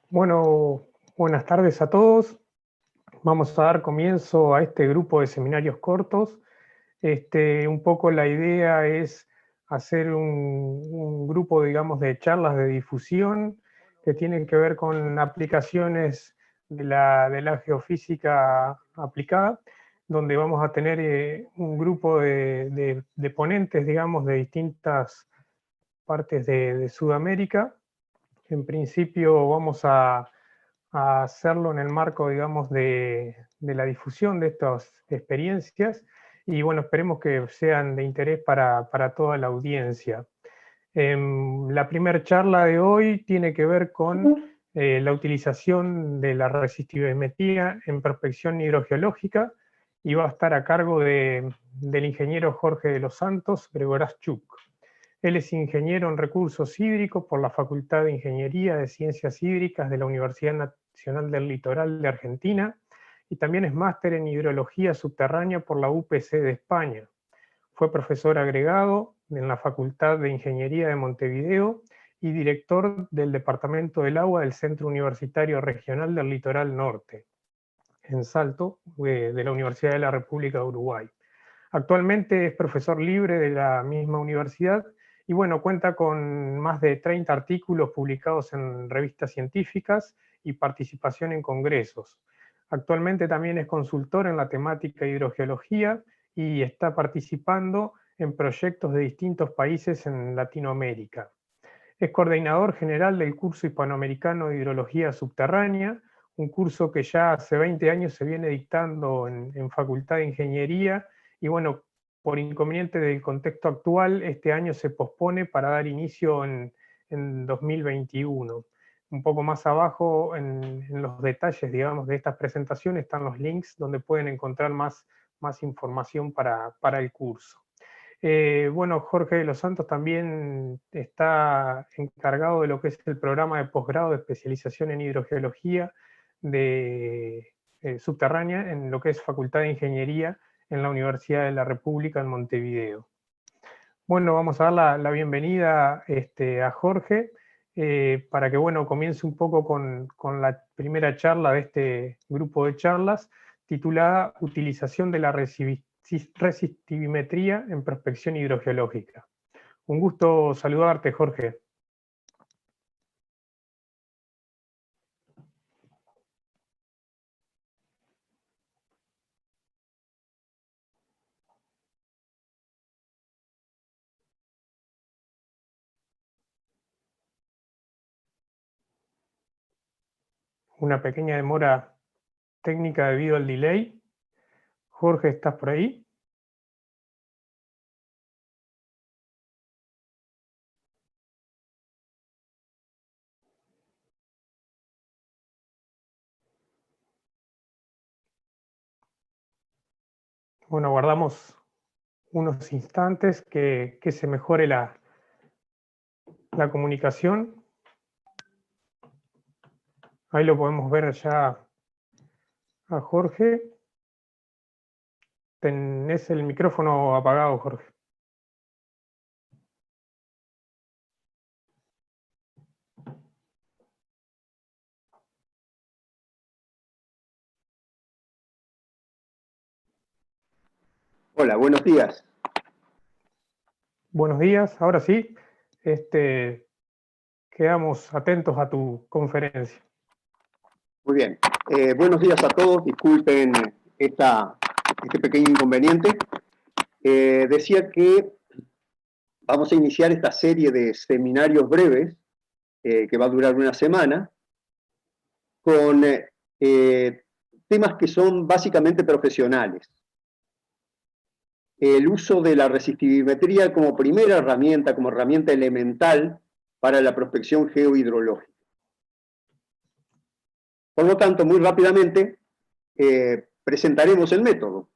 Bueno, buenas tardes a todos. Vamos a dar comienzo a este grupo de seminarios cortos. Un poco la idea es hacer un grupo, digamos, de charlas de difusión que tienen que ver con aplicaciones de la geofísica aplicada, donde vamos a tener un grupo de ponentes, digamos, de distintas partes de Sudamérica. En principio vamos a hacerlo en el marco, digamos, de la difusión de estas experiencias y bueno, esperemos que sean de interés para toda la audiencia. La primera charla de hoy tiene que ver con la utilización de la resistivimetría en prospección hidrogeológica y va a estar a cargo del ingeniero Jorge de los Santos Gregoraschuk. Él es ingeniero en recursos hídricos por la Facultad de Ingeniería de Ciencias Hídricas de la Universidad Nacional del Litoral de Argentina y también es máster en hidrología subterránea por la UPC de España. Fue profesor agregado en la Facultad de Ingeniería de Montevideo y director del Departamento del Agua del Centro Universitario Regional del Litoral Norte, en Salto, de la Universidad de la República de Uruguay. Actualmente es profesor libre de la misma universidad y bueno, cuenta con más de 30 artículos publicados en revistas científicas y participación en congresos. Actualmente también es consultor en la temática hidrogeología y está participando en proyectos de distintos países en Latinoamérica. Es coordinador general del curso hispanoamericano de hidrología subterránea, un curso que ya hace 20 años se viene dictando en Facultad de Ingeniería y bueno, por inconveniente del contexto actual, este año se pospone para dar inicio en 2021. Un poco más abajo, en los detalles, digamos, de estas presentaciones están los links donde pueden encontrar más información para el curso. Bueno, Jorge de los Santos también está encargado de lo que es el programa de posgrado de especialización en hidrogeología subterránea en lo que es Facultad de Ingeniería en la Universidad de la República en Montevideo. Bueno, vamos a dar la bienvenida a Jorge para que bueno, comience un poco con la primera charla de este grupo de charlas titulada Utilización de la resistivimetría en prospección hidrogeológica. Un gusto saludarte, Jorge. Una pequeña demora técnica debido al delay. Jorge, ¿estás por ahí? Bueno, guardamos unos instantes que se mejore la comunicación. Ahí lo podemos ver ya a Jorge. Tenés el micrófono apagado, Jorge. Hola, buenos días. Buenos días, ahora sí. Quedamos atentos a tu conferencia. Muy bien. Buenos días a todos. Disculpen este pequeño inconveniente. Decía que vamos a iniciar esta serie de seminarios breves que va a durar una semana con temas que son básicamente profesionales. El uso de la resistivimetría como primera herramienta, como herramienta elemental para la prospección geohidrológica. Por lo tanto, muy rápidamente presentaremos el método.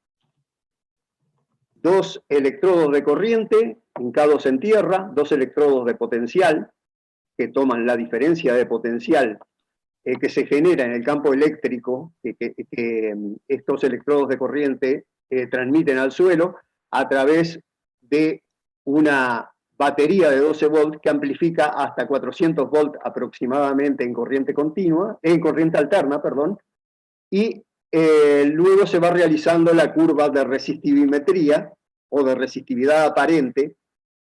2 electrodos de corriente hincados en tierra, 2 electrodos de potencial que toman la diferencia de potencial que se genera en el campo eléctrico que estos electrodos de corriente transmiten al suelo a través de una batería de 12 volts que amplifica hasta 400 volts aproximadamente en corriente continua, en corriente alterna, perdón, y luego se va realizando la curva de resistivimetría o de resistividad aparente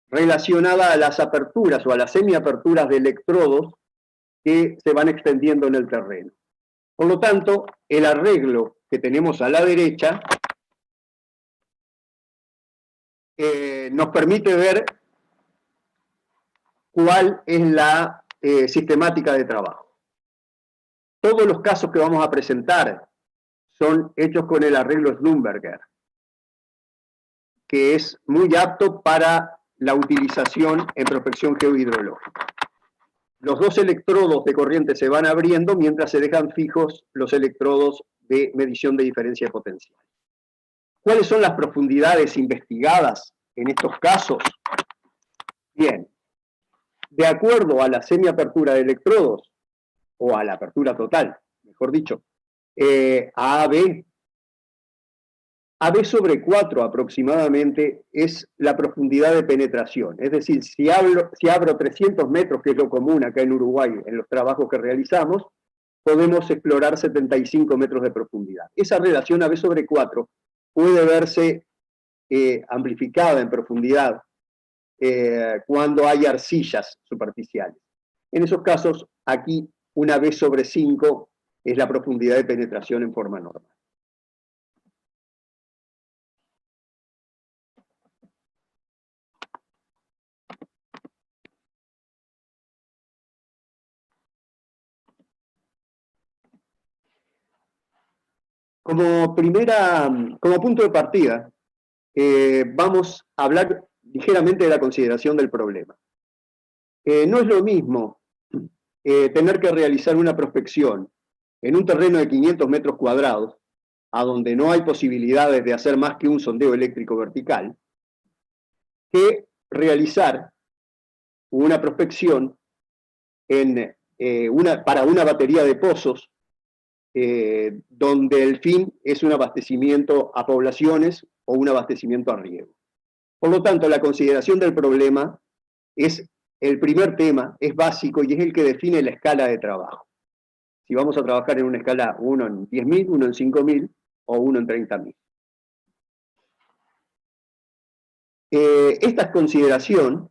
relacionada a las aperturas o a las semiaperturas de electrodos que se van extendiendo en el terreno. Por lo tanto, el arreglo que tenemos a la derecha nos permite ver cuál es la sistemática de trabajo. Todos los casos que vamos a presentar son hechos con el arreglo Schlumberger, que es muy apto para la utilización en prospección geohidrológica. Los dos electrodos de corriente se van abriendo mientras se dejan fijos los electrodos de medición de diferencia de potencial. ¿Cuáles son las profundidades investigadas en estos casos? Bien, de acuerdo a la semiapertura de electrodos, o a la apertura total, mejor dicho, a AB sobre 4 aproximadamente es la profundidad de penetración. Es decir, si abro 300 metros, que es lo común acá en Uruguay, en los trabajos que realizamos, podemos explorar 75 metros de profundidad. Esa relación AB sobre 4 puede verse amplificada en profundidad cuando hay arcillas superficiales. En esos casos, aquí una B sobre 5 es la profundidad de penetración en forma normal. Como punto de partida, vamos a hablar ligeramente de la consideración del problema. No es lo mismo tener que realizar una prospección en un terreno de 500 metros cuadrados, a donde no hay posibilidades de hacer más que un sondeo eléctrico vertical, que realizar una prospección para una batería de pozos, donde el fin es un abastecimiento a poblaciones o un abastecimiento a riego. Por lo tanto, la consideración del problema es el primer tema, es básico y es el que define la escala de trabajo. Si vamos a trabajar en una escala 1 en 10.000, 1 en 5.000 o 1 en 30.000. Esta consideración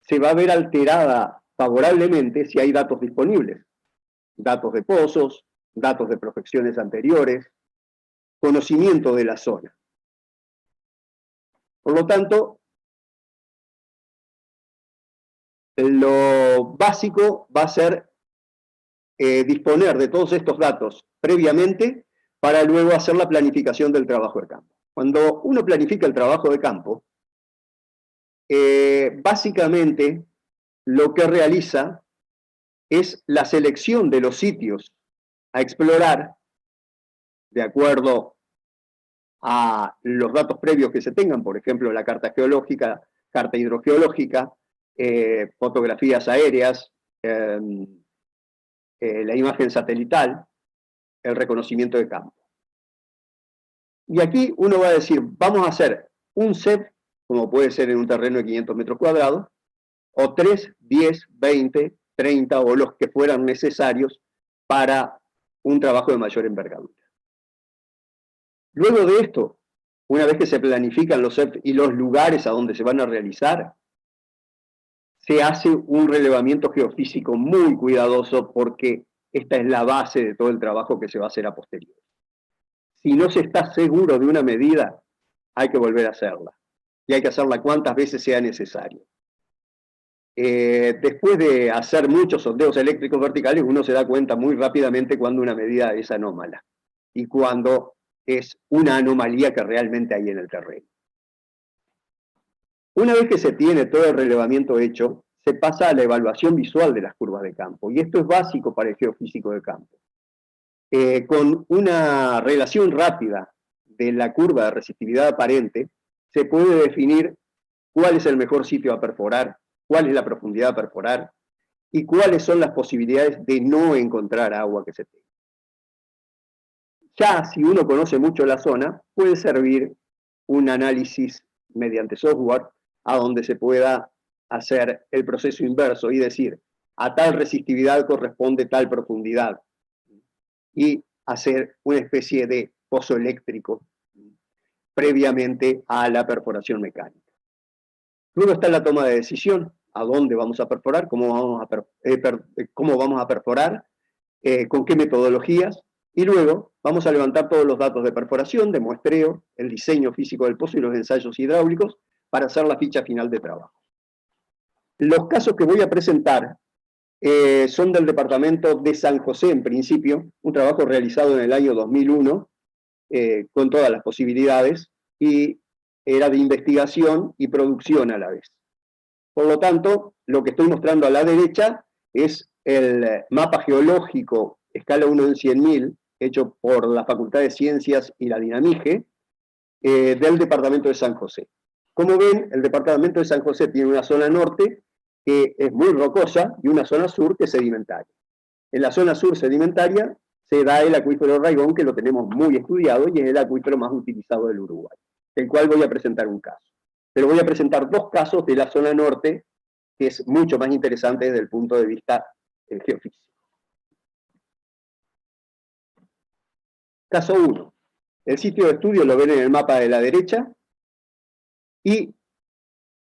se va a ver alterada favorablemente si hay datos disponibles. Datos de pozos, datos de prospecciones anteriores, conocimiento de la zona. Por lo tanto, lo básico va a ser disponer de todos estos datos previamente para luego hacer la planificación del trabajo de campo. Cuando uno planifica el trabajo de campo, básicamente lo que realiza es la selección de los sitios a explorar de acuerdo a los datos previos que se tengan, por ejemplo, la carta geológica, carta hidrogeológica, fotografías aéreas, la imagen satelital, el reconocimiento de campo. Y aquí uno va a decir, vamos a hacer un CEP, como puede ser en un terreno de 500 metros cuadrados, o 3, 10, 20, 30 o los que fueran necesarios para un trabajo de mayor envergadura. Luego de esto, una vez que se planifican los CEP y los lugares a donde se van a realizar, se hace un relevamiento geofísico muy cuidadoso porque esta es la base de todo el trabajo que se va a hacer a posteriori. Si no se está seguro de una medida, hay que volver a hacerla. Y hay que hacerla cuantas veces sea necesario. Después de hacer muchos sondeos eléctricos verticales, uno se da cuenta muy rápidamente cuando una medida es anómala y cuando es una anomalía que realmente hay en el terreno. Una vez que se tiene todo el relevamiento hecho, se pasa a la evaluación visual de las curvas de campo, y esto es básico para el geofísico de campo. Con una relación rápida de la curva de resistividad aparente, se puede definir cuál es el mejor sitio a perforar, cuál es la profundidad a perforar, y cuáles son las posibilidades de no encontrar agua que se tenga. Ya si uno conoce mucho la zona, puede servir un análisis mediante software a donde se pueda hacer el proceso inverso y decir, a tal resistividad corresponde tal profundidad, y hacer una especie de pozo eléctrico previamente a la perforación mecánica. Luego está la toma de decisión, a dónde vamos a perforar, cómo vamos a perforar, con qué metodologías, y luego vamos a levantar todos los datos de perforación, de muestreo, el diseño físico del pozo y los ensayos hidráulicos para hacer la ficha final de trabajo. Los casos que voy a presentar son del departamento de San José, en principio, un trabajo realizado en el año 2001, con todas las posibilidades, y era de investigación y producción a la vez. Por lo tanto, lo que estoy mostrando a la derecha es el mapa geológico escala 1 en 100.000, hecho por la Facultad de Ciencias y la Dinamige, del departamento de San José. Como ven, el departamento de San José tiene una zona norte que es muy rocosa y una zona sur que es sedimentaria. En la zona sur sedimentaria se da el acuífero Raigón, que lo tenemos muy estudiado y es el acuífero más utilizado del Uruguay, del cual voy a presentar un caso. Pero voy a presentar dos casos de la zona norte, que es mucho más interesante desde el punto de vista geofísico. Caso 1. El sitio de estudio lo ven en el mapa de la derecha, y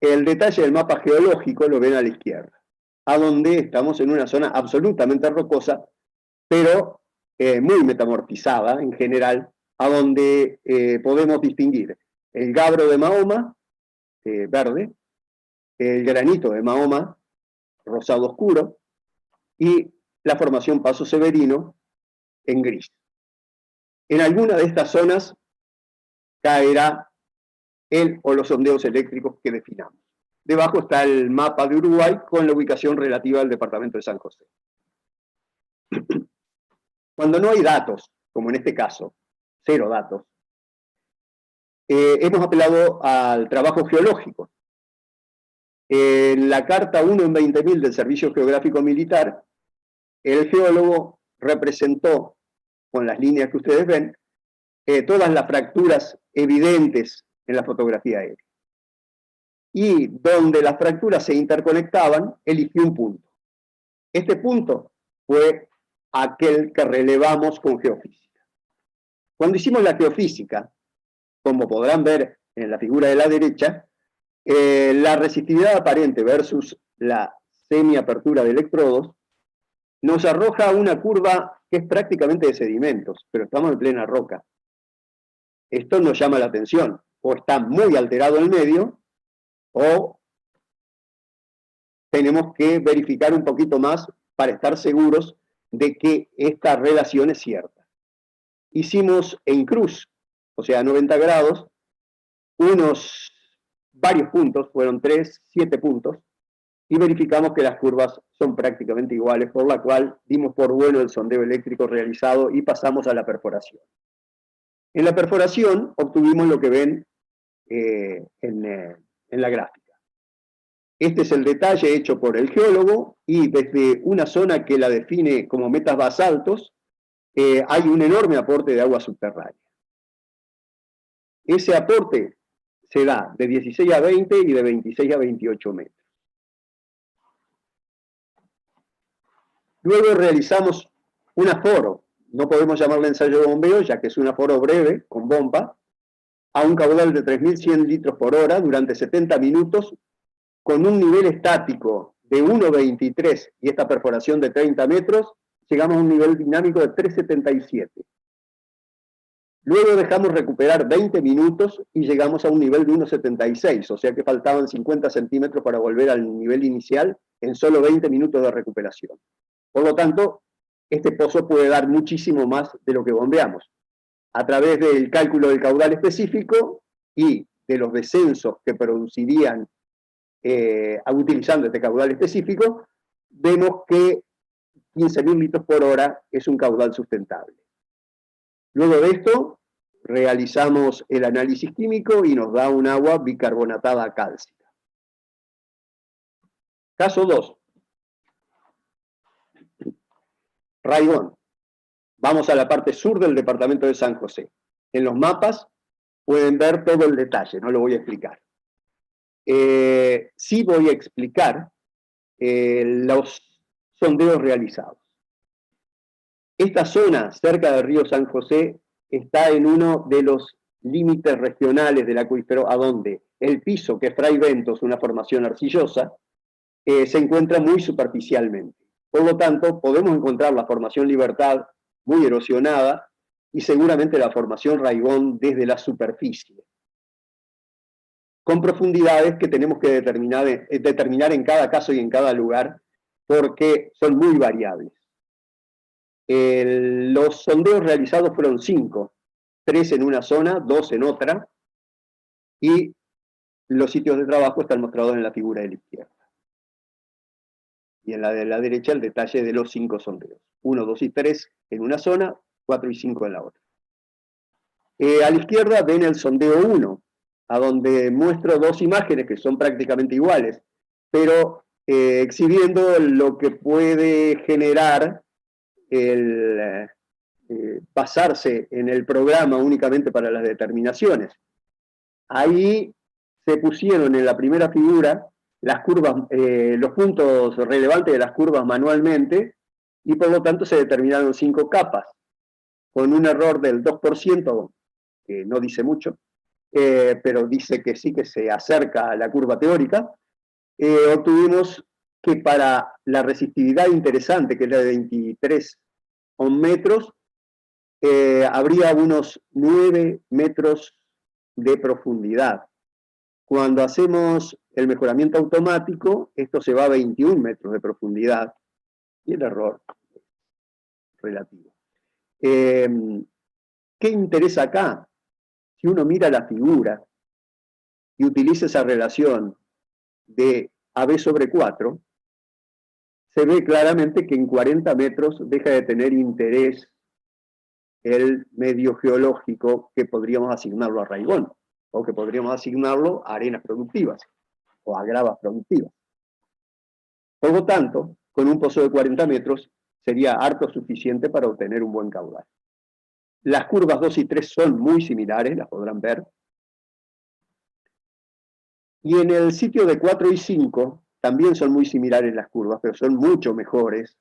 el detalle del mapa geológico lo ven a la izquierda, a donde estamos en una zona absolutamente rocosa, pero muy metamorfizada en general, a donde podemos distinguir el gabro de Mahoma, verde, el granito de Mahoma, rosado oscuro, y la formación Paso Severino en gris. En alguna de estas zonas caerá el o los sondeos eléctricos que definamos. Debajo está el mapa de Uruguay con la ubicación relativa al departamento de San José. Cuando no hay datos, como en este caso, 0 datos, hemos apelado al trabajo geológico. En la carta 1 en 20.000 del Servicio Geográfico Militar, el geólogo representó, con las líneas que ustedes ven, todas las fracturas evidentes en la fotografía aérea. Y donde las fracturas se interconectaban, eligió un punto. Este punto fue aquel que relevamos con geofísica. Cuando hicimos la geofísica, como podrán ver en la figura de la derecha, la resistividad aparente versus la semiapertura de electrodos nos arroja una curva que es prácticamente de sedimentos, pero estamos en plena roca. Esto nos llama la atención, o está muy alterado el medio, o tenemos que verificar un poquito más para estar seguros de que esta relación es cierta. Hicimos en cruz, o sea, a 90 grados, varios puntos, fueron 3, 7 puntos, y verificamos que las curvas son prácticamente iguales, por la cual dimos por bueno el sondeo eléctrico realizado y pasamos a la perforación. En la perforación obtuvimos lo que ven en la gráfica. Este es el detalle hecho por el geólogo, y desde una zona que la define como metas basaltos, hay un enorme aporte de agua subterránea. Ese aporte se da de 16 a 20 y de 26 a 28 metros. Luego realizamos un aforo, no podemos llamarle ensayo de bombeo, ya que es un aforo breve, con bomba, a un caudal de 3.100 litros por hora durante 70 minutos, con un nivel estático de 1,23 y esta perforación de 30 metros, llegamos a un nivel dinámico de 3,77. Luego dejamos recuperar 20 minutos y llegamos a un nivel de 1,76, o sea que faltaban 50 centímetros para volver al nivel inicial en solo 20 minutos de recuperación. Por lo tanto, este pozo puede dar muchísimo más de lo que bombeamos. A través del cálculo del caudal específico y de los descensos que producirían utilizando este caudal específico, vemos que 15.000 litros por hora es un caudal sustentable. Luego de esto, realizamos el análisis químico y nos da un agua bicarbonatada cálcica. Caso 2. Raigón. Vamos a la parte sur del departamento de San José. En los mapas pueden ver todo el detalle, no lo voy a explicar. sí voy a explicar los sondeos realizados. Esta zona, cerca del río San José, está en uno de los límites regionales del acuífero, a donde el piso, que es Fray Bentos, una formación arcillosa, se encuentra muy superficialmente. Por lo tanto, podemos encontrar la formación Libertad muy erosionada y seguramente la formación Raigón desde la superficie, con profundidades que tenemos que determinar en cada caso y en cada lugar, porque son muy variables. Los sondeos realizados fueron 5, 3 en una zona, 2 en otra, y los sitios de trabajo están mostrados en la figura de la izquierda. Y en la de la derecha el detalle de los 5 sondeos. 1, 2 y 3 en una zona, 4 y 5 en la otra. A la izquierda ven el sondeo 1, a donde muestro 2 imágenes que son prácticamente iguales, pero exhibiendo lo que puede generar el basarse en el programa únicamente para las determinaciones. Ahí se pusieron en la primera figura las curvas, los puntos relevantes de las curvas manualmente, y por lo tanto se determinaron 5 capas, con un error del 2%, que no dice mucho, pero dice que sí que se acerca a la curva teórica. Obtuvimos que para la resistividad interesante, que es la de 23 metros, habría unos 9 metros de profundidad. Cuando hacemos el mejoramiento automático, esto se va a 21 metros de profundidad, y el error es relativo. ¿Qué interesa acá? Si uno mira la figura y utiliza esa relación de AB sobre 4, se ve claramente que en 40 metros deja de tener interés el medio geológico que podríamos asignarlo a Raigón, o que podríamos asignarlo a arenas productivas, o a gravas productivas. Por lo tanto, con un pozo de 40 metros sería harto suficiente para obtener un buen caudal. Las curvas 2 y 3 son muy similares, las podrán ver. Y en el sitio de 4 y 5 también son muy similares las curvas, pero son mucho mejores.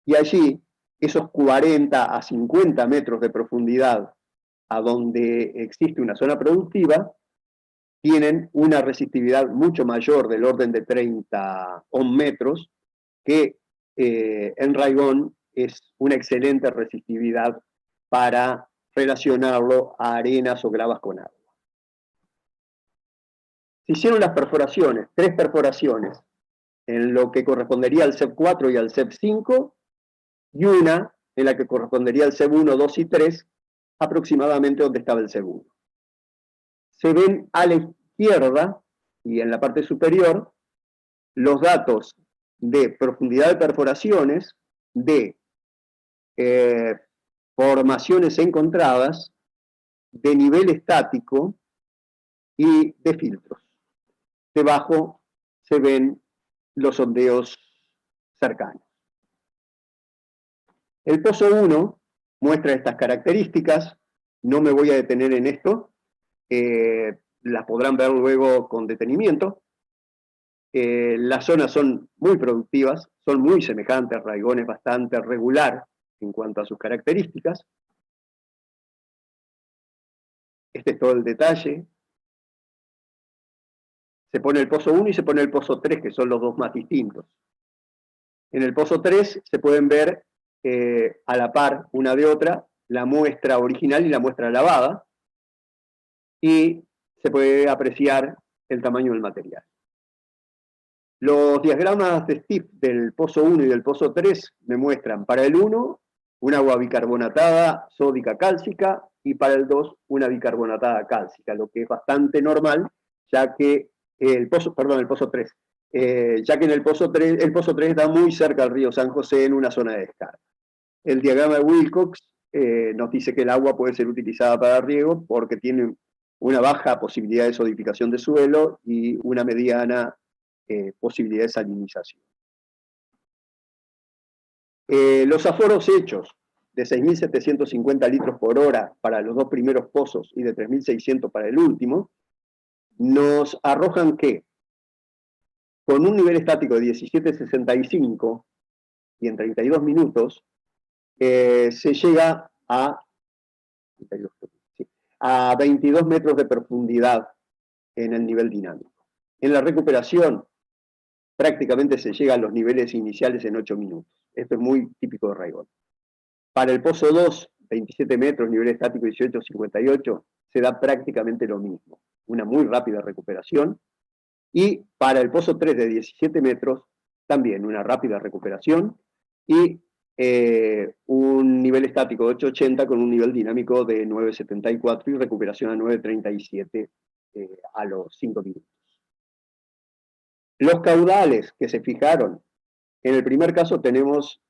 Y allí, esos 40 a 50 metros de profundidad, a donde existe una zona productiva, tienen una resistividad mucho mayor, del orden de 30 metros, que en Raigón es una excelente resistividad para relacionarlo a arenas o gravas con agua. Se hicieron las perforaciones, 3 perforaciones, en lo que correspondería al CEP 4 y al CEP 5, y una en la que correspondería al CEP 1, 2 y 3, aproximadamente donde estaba el CEP 1. Se ven a la izquierda y en la parte superior los datos de profundidad de perforaciones, de formaciones encontradas, de nivel estático y de filtros. Debajo se ven los sondeos cercanos. El pozo 1 muestra estas características, no me voy a detener en esto, las podrán ver luego con detenimiento. Las zonas son muy productivas, son muy semejantes, Raigón es bastante regular en cuanto a sus características. Este es todo el detalle. Se pone el pozo 1 y se pone el pozo 3, que son los dos más distintos. En el pozo 3 se pueden ver a la par una de otra la muestra original y la muestra lavada, y se puede apreciar el tamaño del material. Los diagramas de Steve del pozo 1 y del pozo 3 me muestran para el 1 un agua bicarbonatada sódica cálcica, y para el 2 una bicarbonatada cálcica, lo que es bastante normal, ya que el pozo 3, ya que en el pozo 3 está muy cerca del río San José, en una zona de descarga. El diagrama de Wilcox nos dice que el agua puede ser utilizada para riego porque tiene una baja posibilidad de solidificación de suelo y una mediana posibilidad de salinización. Los aforos hechos de 6.750 litros por hora para los 2 primeros pozos y de 3.600 para el último, nos arrojan que con un nivel estático de 17,65 y en 32 minutos, se llega a 22 metros de profundidad en el nivel dinámico. En la recuperación, prácticamente se llega a los niveles iniciales en 8 minutos. Esto es muy típico de Raigón. Para el pozo 2, 27 metros, nivel estático 18,58, se da prácticamente lo mismo. Una muy rápida recuperación. Y para el pozo 3 de 17 metros, también una rápida recuperación y un nivel estático de 8,80 con un nivel dinámico de 9,74 y recuperación a 9,37 a los 5 minutos. Los caudales que se fijaron, en el primer caso tenemos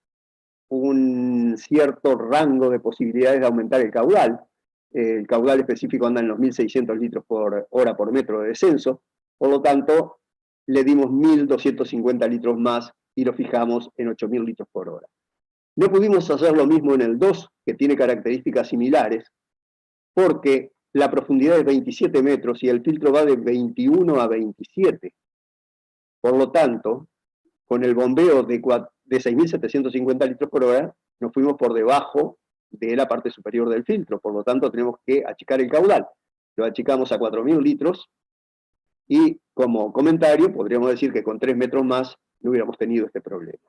un cierto rango de posibilidades de aumentar el caudal. El caudal específico anda en los 1.600 litros por hora por metro de descenso. Por lo tanto, le dimos 1.250 litros más y lo fijamos en 8.000 litros por hora. No pudimos hacer lo mismo en el 2, que tiene características similares, porque la profundidad es 27 metros y el filtro va de 21 a 27. Por lo tanto, con el bombeo de 6.750 litros por hora, nos fuimos por debajo de la parte superior del filtro. Por lo tanto, tenemos que achicar el caudal. Lo achicamos a 4.000 litros y, como comentario, podríamos decir que con 3 metros más no hubiéramos tenido este problema.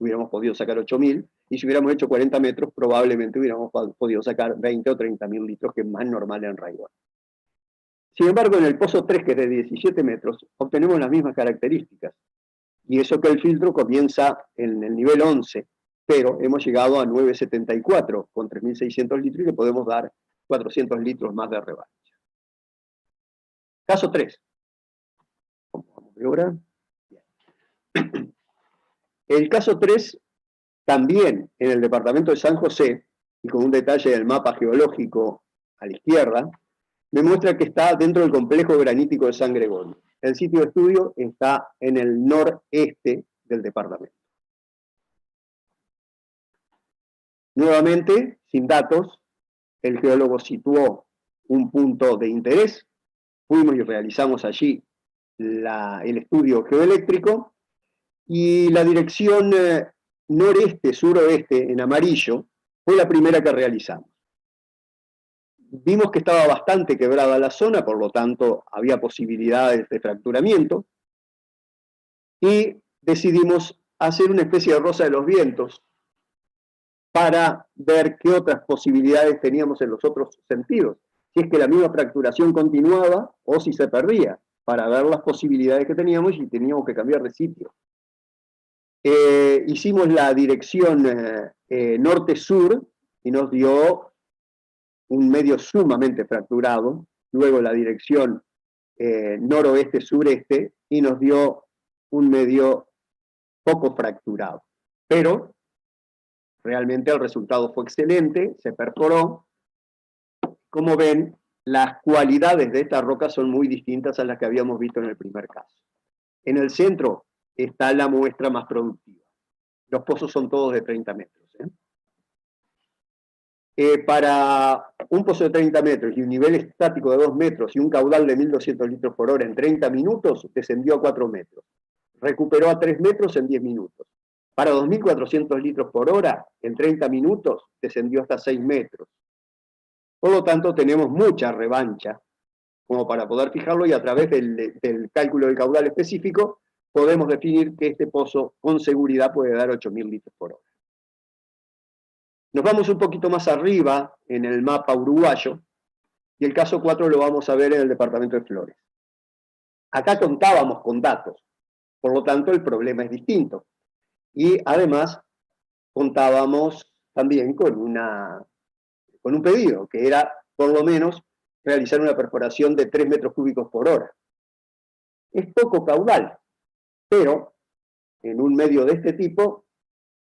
Hubiéramos podido sacar 8.000, y si hubiéramos hecho 40 metros, probablemente hubiéramos podido sacar 20 o 30.000 litros, que es más normal en Raigón. Sin embargo, en el pozo 3, que es de 17 metros, obtenemos las mismas características. Y eso que el filtro comienza en el nivel 11, pero hemos llegado a 9,74 con 3.600 litros y le podemos dar 400 litros más de revancha. Caso 3. ¿Cómo vamos de hora? Bien. El caso 3, también en el departamento de San José, y con un detalle del mapa geológico a la izquierda, me muestra que está dentro del complejo granítico de San Gregorio. El sitio de estudio está en el noreste del departamento. Nuevamente, sin datos, el geólogo situó un punto de interés, fuimos y realizamos allí el estudio geoeléctrico, y la dirección noreste-suroeste en amarillo fue la primera que realizamos. Vimos que estaba bastante quebrada la zona, por lo tanto había posibilidades de fracturamiento, y decidimos hacer una especie de rosa de los vientos para ver qué otras posibilidades teníamos en los otros sentidos, si es que la misma fracturación continuaba o si se perdía, para ver las posibilidades que teníamos y teníamos que cambiar de sitio. Hicimos la dirección norte-sur y nos dio un medio sumamente fracturado, luego la dirección noroeste-sureste y nos dio un medio poco fracturado. Pero realmente el resultado fue excelente, se perforó. Como ven, las cualidades de esta roca son muy distintas a las que habíamos visto en el primer caso. En el centro está la muestra más productiva. Los pozos son todos de 30 metros. Para un pozo de 30 metros y un nivel estático de 2 metros y un caudal de 1.200 litros por hora en 30 minutos, descendió a 4 metros. Recuperó a 3 metros en 10 minutos. Para 2.400 litros por hora, en 30 minutos, descendió hasta 6 metros. Por lo tanto, tenemos mucha revancha como para poder fijarlo, y a través del cálculo del caudal específico podemos definir que este pozo con seguridad puede dar 8.000 litros por hora. Nos vamos un poquito más arriba en el mapa uruguayo, y el caso 4 lo vamos a ver en el departamento de Flores. Acá contábamos con datos, por lo tanto el problema es distinto. Y además contábamos también con un pedido, que era por lo menos realizar una perforación de 3 metros cúbicos por hora. Es poco caudal, pero en un medio de este tipo,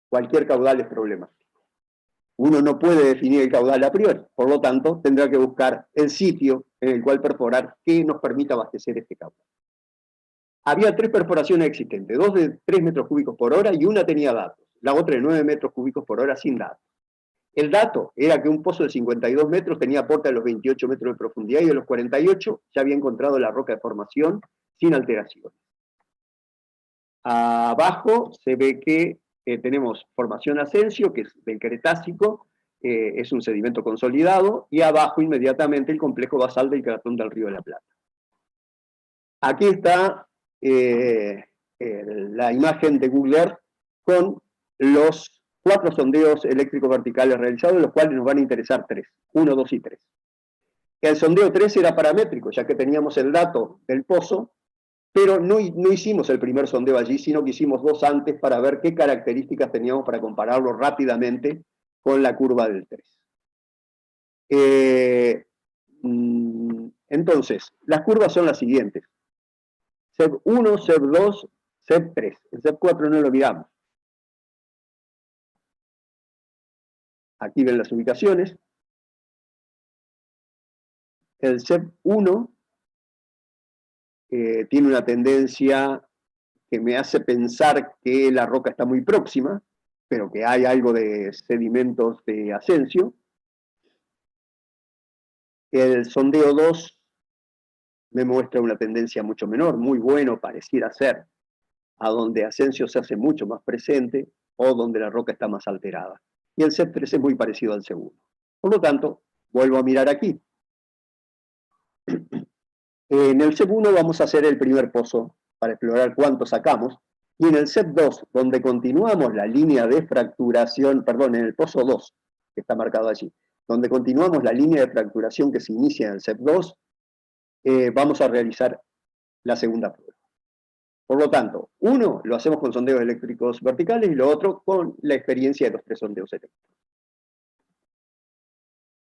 cualquier caudal es problemático. Uno no puede definir el caudal a priori, por lo tanto tendrá que buscar el sitio en el cual perforar que nos permita abastecer este caudal. Había 3 perforaciones existentes, 2 de 3 metros cúbicos por hora y una tenía datos, la otra de 9 metros cúbicos por hora sin datos. El dato era que un pozo de 52 metros tenía aporte a los 28 metros de profundidad y a los 48 ya había encontrado la roca de formación sin alteraciones. Abajo se ve que tenemos formación Ascencio, que es del Cretácico, es un sedimento consolidado, y abajo inmediatamente el complejo basal del cratón del Río de la Plata. Aquí está la imagen de Google Earth con los 4 sondeos eléctricos verticales realizados, de los cuales nos van a interesar 3, 1, 2 y 3. El sondeo 3 era paramétrico, ya que teníamos el dato del pozo, pero no hicimos el primer sondeo allí, sino que hicimos 2 antes para ver qué características teníamos para compararlo rápidamente con la curva del 3. Entonces, las curvas son las siguientes. SEB 1, SEB 2, SEB 3. El SEB 4 no lo miramos. Aquí ven las ubicaciones. El SEB 1 tiene una tendencia que me hace pensar que la roca está muy próxima, pero que hay algo de sedimentos de Ascencio. El sondeo 2 me muestra una tendencia mucho menor, muy bueno pareciera ser, a donde Ascencio se hace mucho más presente o donde la roca está más alterada. Y el SEB 3 es muy parecido al segundo. Por lo tanto, vuelvo a mirar aquí. En el SEB 1 vamos a hacer el primer pozo para explorar cuánto sacamos, y en el SEB 2, donde continuamos la línea de fracturación, perdón, en el pozo 2, que está marcado allí, donde continuamos la línea de fracturación que se inicia en el SEB 2, vamos a realizar la segunda prueba. Por lo tanto, uno lo hacemos con sondeos eléctricos verticales y lo otro con la experiencia de los 3 sondeos eléctricos.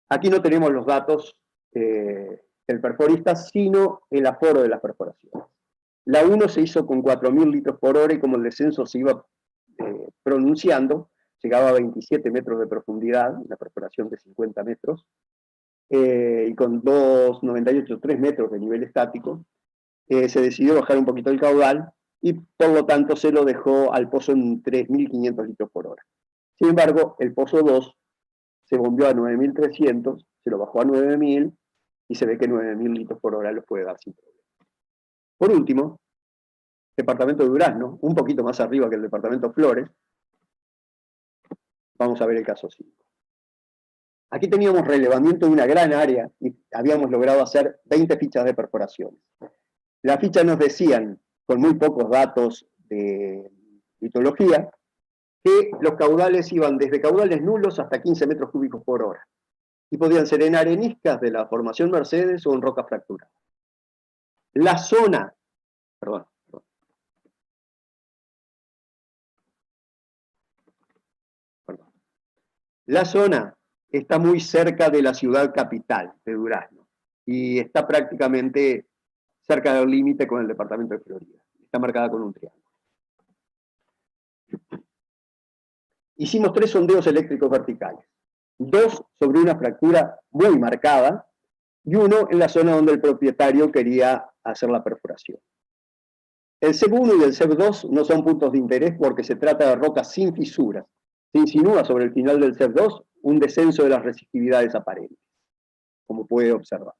Aquí no tenemos los datos del perforista, sino el aforo de las perforaciones. La 1 se hizo con 4.000 litros por hora y como el descenso se iba pronunciando, llegaba a 27 metros de profundidad, una perforación de 50 metros, y con 2,98, 3 metros de nivel estático, se decidió bajar un poquito el caudal y por lo tanto se lo dejó al pozo en 3.500 litros por hora. Sin embargo, el pozo 2 se bombeó a 9.300, se lo bajó a 9.000 y se ve que 9.000 litros por hora los puede dar sin problema. Por último, departamento de Durazno, un poquito más arriba que el departamento Flores, vamos a ver el caso 5. Aquí teníamos relevamiento de una gran área y habíamos logrado hacer 20 fichas de perforaciones. Las fichas nos decían, con muy pocos datos de litología, que los caudales iban desde caudales nulos hasta 15 metros cúbicos por hora. Y podían ser en areniscas de la formación Mercedes o en roca fracturada. La zona, perdón. La zona está muy cerca de la ciudad capital de Durazno y está prácticamente cerca del límite con el departamento de Florida. Está marcada con un triángulo. Hicimos 3 sondeos eléctricos verticales. 2 sobre una fractura muy marcada y 1 en la zona donde el propietario quería hacer la perforación. El SEB 1 y el SEB 2 no son puntos de interés porque se trata de rocas sin fisuras. Se insinúa sobre el final del SEB 2 un descenso de las resistividades aparentes, como puede observar.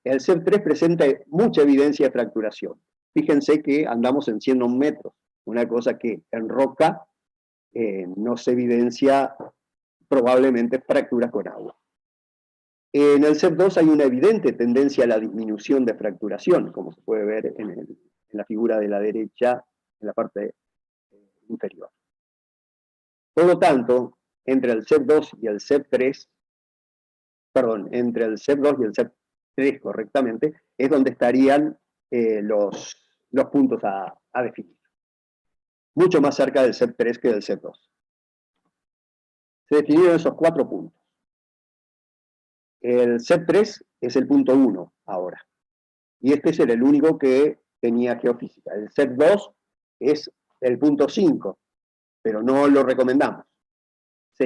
El SEB 3 presenta mucha evidencia de fracturación. Fíjense que andamos en 100 metros, una cosa que en roca no se evidencia probablemente fracturas con agua. En el SEB 2 hay una evidente tendencia a la disminución de fracturación, como se puede ver en la figura de la derecha, en la parte inferior. Por lo tanto, entre el SEB 2 y el SEB 3, perdón, entre el SEB 2 y el SEB 3 correctamente, es donde estarían los puntos a definir. Mucho más cerca del SEB 3 que del SEB 2. Se definieron esos 4 puntos. El SEB 3 es el punto 1 ahora. Y este es el único que tenía geofísica. El SEB 2 es el punto 5, pero no lo recomendamos. Se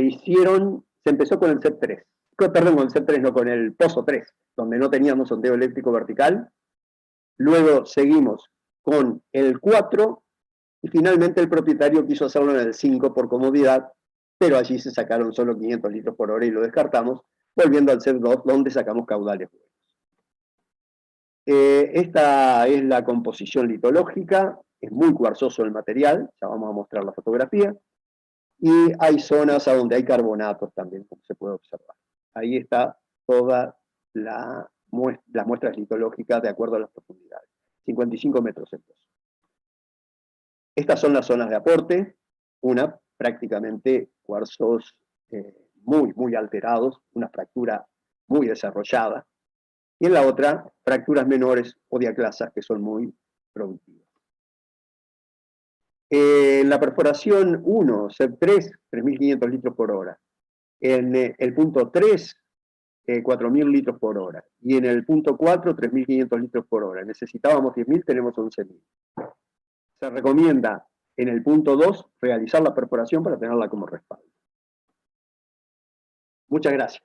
empezó con el SEB 3. Perdón, con el SEB 3, no, con el pozo 3, donde no teníamos sondeo eléctrico vertical. Luego seguimos con el 4 y finalmente el propietario quiso hacerlo en el 5 por comodidad, pero allí se sacaron solo 500 litros por hora y lo descartamos, volviendo al SEB 2, donde sacamos caudales buenos. Esta es la composición litológica. es muy cuarzoso el material, ya vamos a mostrar la fotografía, y hay zonas a donde hay carbonatos también, como se puede observar. Ahí está toda las muestras litológicas de acuerdo a las profundidades. 55 metros el pozo. Estas son las zonas de aporte, una prácticamente cuarzos muy alterados, una fractura muy desarrollada, y en la otra, fracturas menores o diaclasas que son muy productivas. En la perforación 1, CEP3, 3.500 litros por hora. En el punto 3, 4.000 litros por hora. Y en el punto 4, 3.500 litros por hora. Necesitábamos 10.000, tenemos 11.000. Se recomienda en el punto 2 realizar la perforación para tenerla como respaldo. Muchas gracias.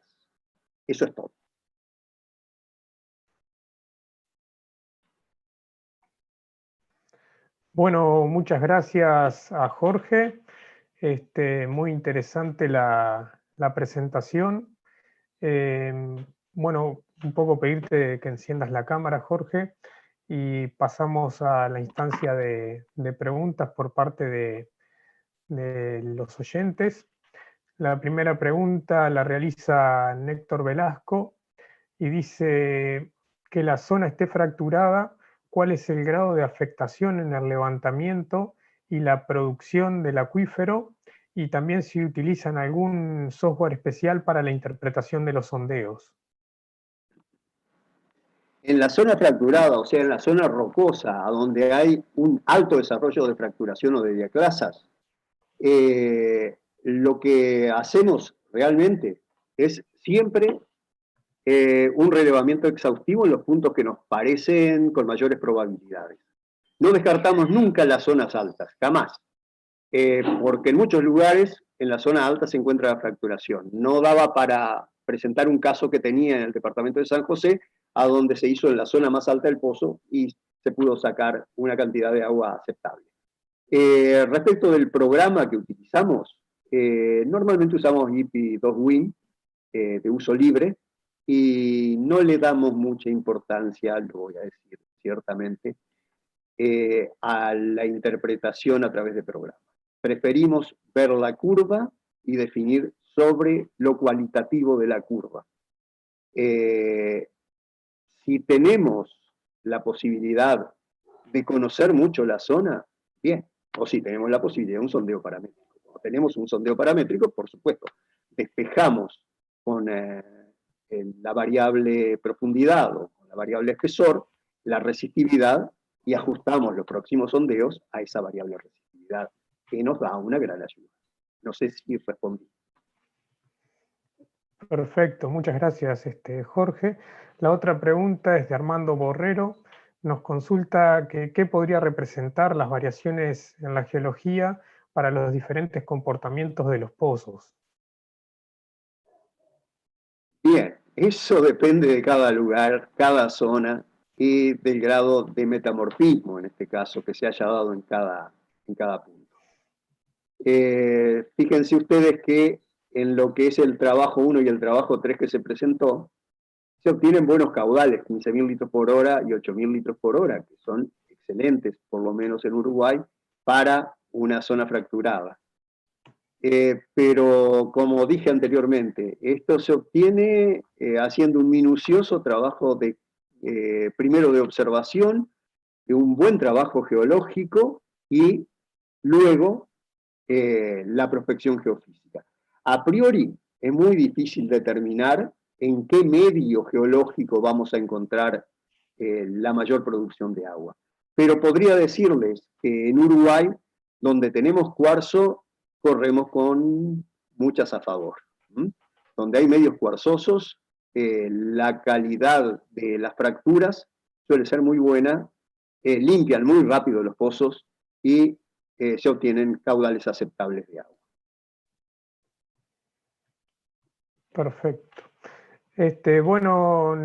Eso es todo. Bueno, muchas gracias a Jorge. Muy interesante la presentación. Bueno, un poco pedirte que enciendas la cámara, Jorge, y pasamos a la instancia de preguntas por parte de los oyentes. La primera pregunta la realiza Néctor Velasco y dice que la zona esté fracturada, ¿cuál es el grado de afectación en el levantamiento y la producción del acuífero? Y también si utilizan algún software especial para la interpretación de los sondeos. En la zona fracturada, o sea, en la zona rocosa, a donde hay un alto desarrollo de fracturación o de diaclasas, lo que hacemos realmente es siempre un relevamiento exhaustivo en los puntos que nos parecen con mayores probabilidades. No descartamos nunca las zonas altas, jamás, porque en muchos lugares en la zona alta se encuentra la fracturación. No daba para presentar un caso que tenía en el departamento de San José, a donde se hizo en la zona más alta del pozo y se pudo sacar una cantidad de agua aceptable. Respecto del programa que utilizamos, normalmente usamos IPI 2WIN de uso libre y no le damos mucha importancia, lo voy a decir ciertamente, a la interpretación a través de programas. Preferimos ver la curva y definir sobre lo cualitativo de la curva. Si tenemos la posibilidad de conocer mucho la zona, bien. O si tenemos la posibilidad de un sondeo paramétrico. Cuando tenemos un sondeo paramétrico, por supuesto, despejamos con la variable profundidad o con la variable espesor la resistividad y ajustamos los próximos sondeos a esa variable resistividad, que nos da una gran ayuda. No sé si respondí. Perfecto, muchas gracias, Jorge. La otra pregunta es de Armando Borrero. Nos consulta que qué podría representar las variaciones en la geología para los diferentes comportamientos de los pozos. Bien, eso depende de cada lugar, cada zona y del grado de metamorfismo, en este caso, que se haya dado en cada punto. Fíjense ustedes que en lo que es el trabajo 1 y el trabajo 3 que se presentó, se obtienen buenos caudales, 15.000 litros por hora y 8.000 litros por hora, que son excelentes, por lo menos en Uruguay, para una zona fracturada. Pero como dije anteriormente, esto se obtiene haciendo un minucioso trabajo de, primero de observación, de un buen trabajo geológico y luego la prospección geofísica. A priori es muy difícil determinar en qué medio geológico vamos a encontrar la mayor producción de agua. Pero podría decirles que en Uruguay, donde tenemos cuarzo, corremos con muchas a favor. Donde hay medios cuarzosos, la calidad de las fracturas suele ser muy buena, limpian muy rápido los pozos y se obtienen caudales aceptables de agua. Perfecto. Bueno,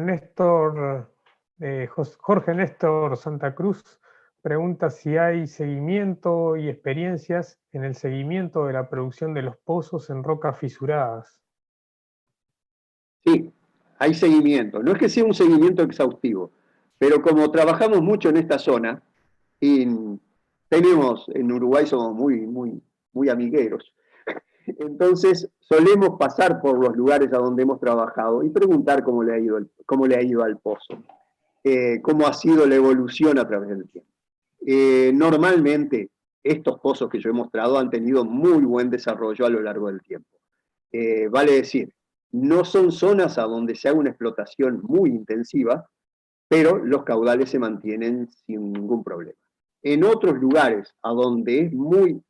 Jorge Néstor Santa Cruz pregunta si hay seguimiento y experiencias en el seguimiento de la producción de los pozos en rocas fisuradas. Sí, hay seguimiento. No es que sea un seguimiento exhaustivo, pero como trabajamos mucho en esta zona, y tenemos, en Uruguay somos muy amigueros. Entonces, solemos pasar por los lugares a donde hemos trabajado y preguntar cómo le ha ido al pozo, cómo ha sido la evolución a través del tiempo. Normalmente, estos pozos que yo he mostrado han tenido muy buen desarrollo a lo largo del tiempo. Vale decir, no son zonas a donde se haga una explotación muy intensiva, pero los caudales se mantienen sin ningún problema. En otros lugares a donde es muy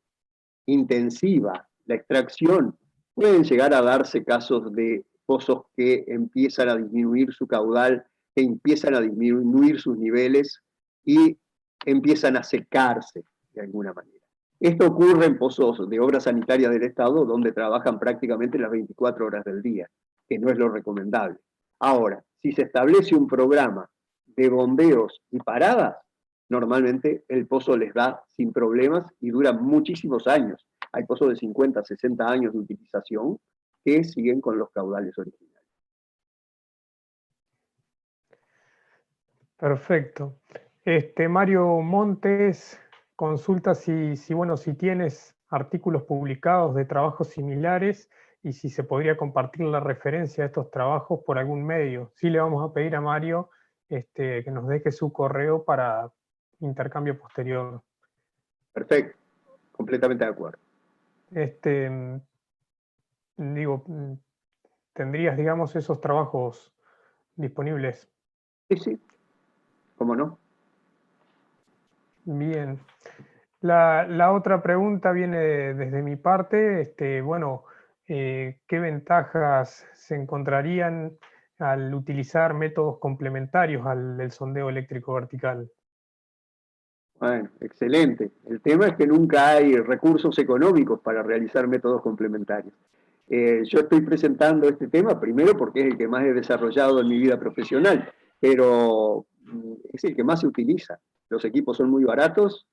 intensiva la extracción, pueden llegar a darse casos de pozos que empiezan a disminuir su caudal, que empiezan a disminuir sus niveles y empiezan a secarse de alguna manera. Esto ocurre en pozos de obras sanitarias del Estado, donde trabajan prácticamente las 24 horas del día, que no es lo recomendable. Ahora, si se establece un programa de bombeos y paradas, normalmente el pozo les da sin problemas y dura muchísimos años. Hay pozos de 50, 60 años de utilización que siguen con los caudales originales. Perfecto. Mario Montes consulta si tienes artículos publicados de trabajos similares y si se podría compartir la referencia a estos trabajos por algún medio. Sí le vamos a pedir a Mario que nos deje su correo para intercambio posterior. Perfecto, completamente de acuerdo. ¿Tendrías, digamos, esos trabajos disponibles? Sí, ¿cómo no? Bien. La otra pregunta viene desde mi parte. ¿Qué ventajas se encontrarían al utilizar métodos complementarios al del sondeo eléctrico vertical? Bueno, excelente. El tema es que nunca hay recursos económicos para realizar métodos complementarios. Yo estoy presentando este tema primero porque es el que más he desarrollado en mi vida profesional, pero es el que más se utiliza. Los equipos son muy baratos,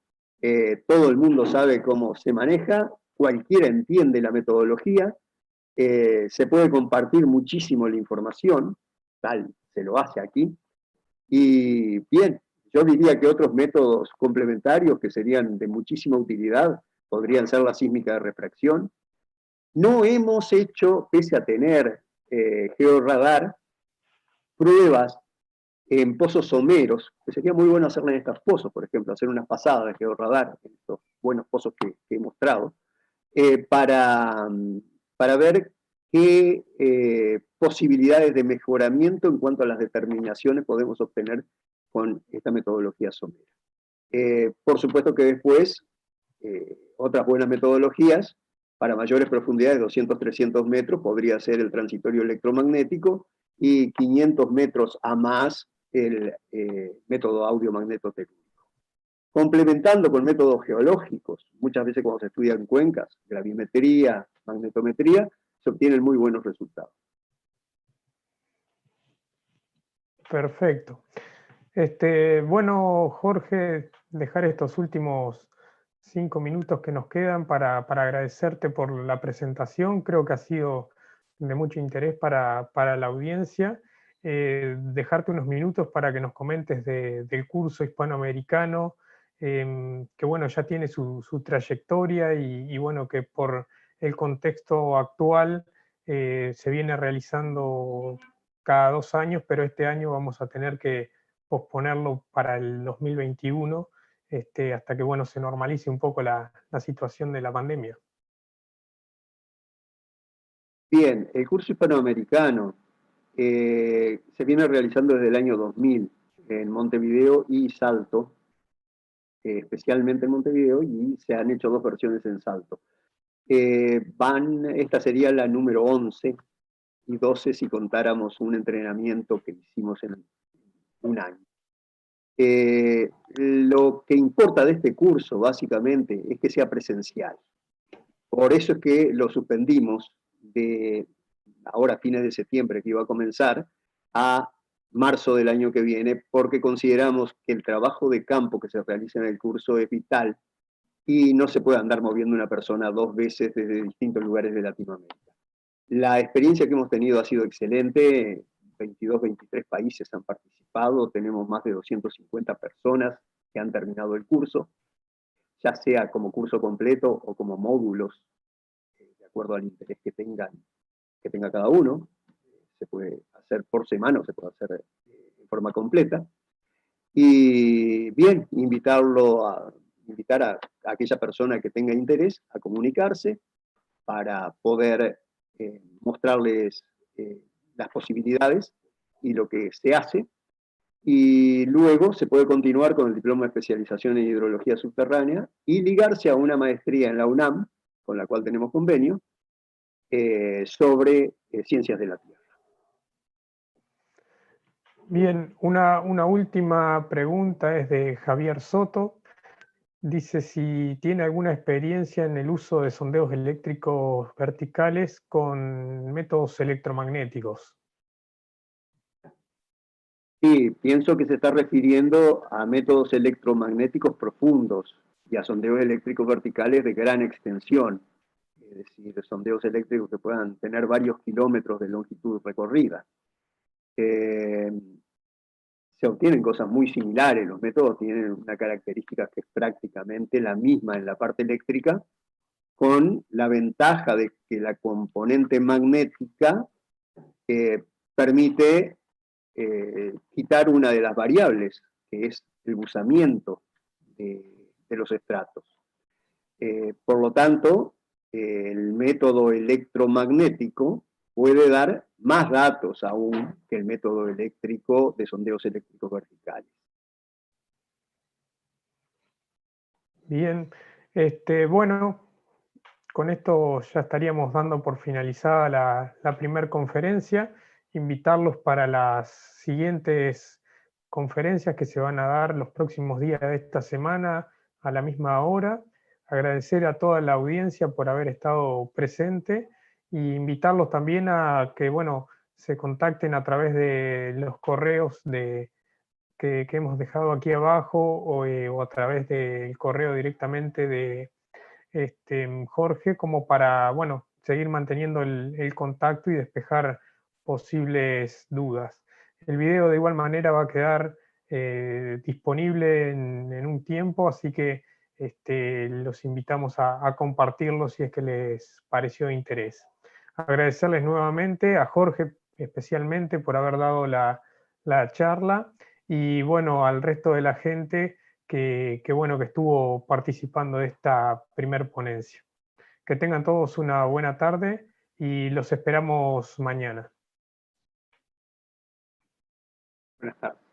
todo el mundo sabe cómo se maneja, cualquiera entiende la metodología, se puede compartir muchísimo la información, tal se lo hace aquí, y bien, yo diría que otros métodos complementarios que serían de muchísima utilidad podrían ser la sísmica de refracción. No hemos hecho, pese a tener georradar, pruebas en pozos someros, que sería muy bueno hacerla en estos pozos, por ejemplo, hacer unas pasadas de georradar en estos buenos pozos que he mostrado, para ver qué posibilidades de mejoramiento en cuanto a las determinaciones podemos obtener con esta metodología somera. Por supuesto que después, otras buenas metodologías, para mayores profundidades, 200, 300 metros, podría ser el transitorio electromagnético, y 500 metros a más el método audio-magneto-telúrico. Complementando con métodos geológicos, muchas veces cuando se estudian cuencas, gravimetría, magnetometría, se obtienen muy buenos resultados. Perfecto. Bueno, Jorge, dejar estos últimos 5 minutos que nos quedan para agradecerte por la presentación. Creo que ha sido de mucho interés para la audiencia. Dejarte unos minutos para que nos comentes del curso hispanoamericano, que bueno, ya tiene su trayectoria y bueno, que por el contexto actual se viene realizando cada 2 años, pero este año vamos a tener que posponerlo para el 2021, hasta que bueno, se normalice un poco la situación de la pandemia. Bien, el curso hispanoamericano se viene realizando desde el año 2000 en Montevideo y Salto, especialmente en Montevideo, y se han hecho 2 versiones en Salto. Esta sería la número 11 y 12 si contáramos un entrenamiento que hicimos en un año. Lo que importa de este curso, básicamente, es que sea presencial. Por eso es que lo suspendimos de ahora a fines de septiembre, que iba a comenzar, a marzo del año que viene, porque consideramos que el trabajo de campo que se realiza en el curso es vital y no se puede andar moviendo una persona 2 veces desde distintos lugares de Latinoamérica. La experiencia que hemos tenido ha sido excelente, 22, 23 países han participado, tenemos más de 250 personas que han terminado el curso. ya sea como curso completo o como módulos, de acuerdo al interés que tenga cada uno. Se puede hacer por semana o se puede hacer en forma completa. Y bien, invitar a aquella persona que tenga interés a comunicarse para poder mostrarles las posibilidades y lo que se hace. Y luego se puede continuar con el diploma de especialización en hidrología subterránea y ligarse a una maestría en la UNAM, con la cual tenemos convenio, sobre ciencias de la Tierra. Bien, una última pregunta es de Javier Soto. Dice si tiene alguna experiencia en el uso de sondeos eléctricos verticales con métodos electromagnéticos. Sí, pienso que se está refiriendo a métodos electromagnéticos profundos y a sondeos eléctricos verticales de gran extensión, es decir, sondeos eléctricos que puedan tener varios kilómetros de longitud recorrida. Se obtienen cosas muy similares, los métodos tienen una característica que es prácticamente la misma en la parte eléctrica, con la ventaja de que la componente magnética permite quitar una de las variables, que es el buzamiento de los estratos. Por lo tanto, el método electromagnético puede dar más datos aún que el método eléctrico de sondeos eléctricos verticales. Bien, bueno, con esto ya estaríamos dando por finalizada la primera conferencia. Invitarlos para las siguientes conferencias que se van a dar los próximos días de esta semana a la misma hora. Agradecer a toda la audiencia por haber estado presente e invitarlos también a que, bueno, se contacten a través de los correos que hemos dejado aquí abajo o a través del correo directamente de Jorge, como para, bueno, seguir manteniendo el contacto y despejar posibles dudas. El video de igual manera va a quedar disponible en un tiempo, así que los invitamos a compartirlo si es que les pareció de interés. Agradecerles nuevamente a Jorge especialmente por haber dado la charla y bueno, al resto de la gente que bueno que estuvo participando de esta primer ponencia. Que tengan todos una buena tarde y los esperamos mañana. Buenas tardes.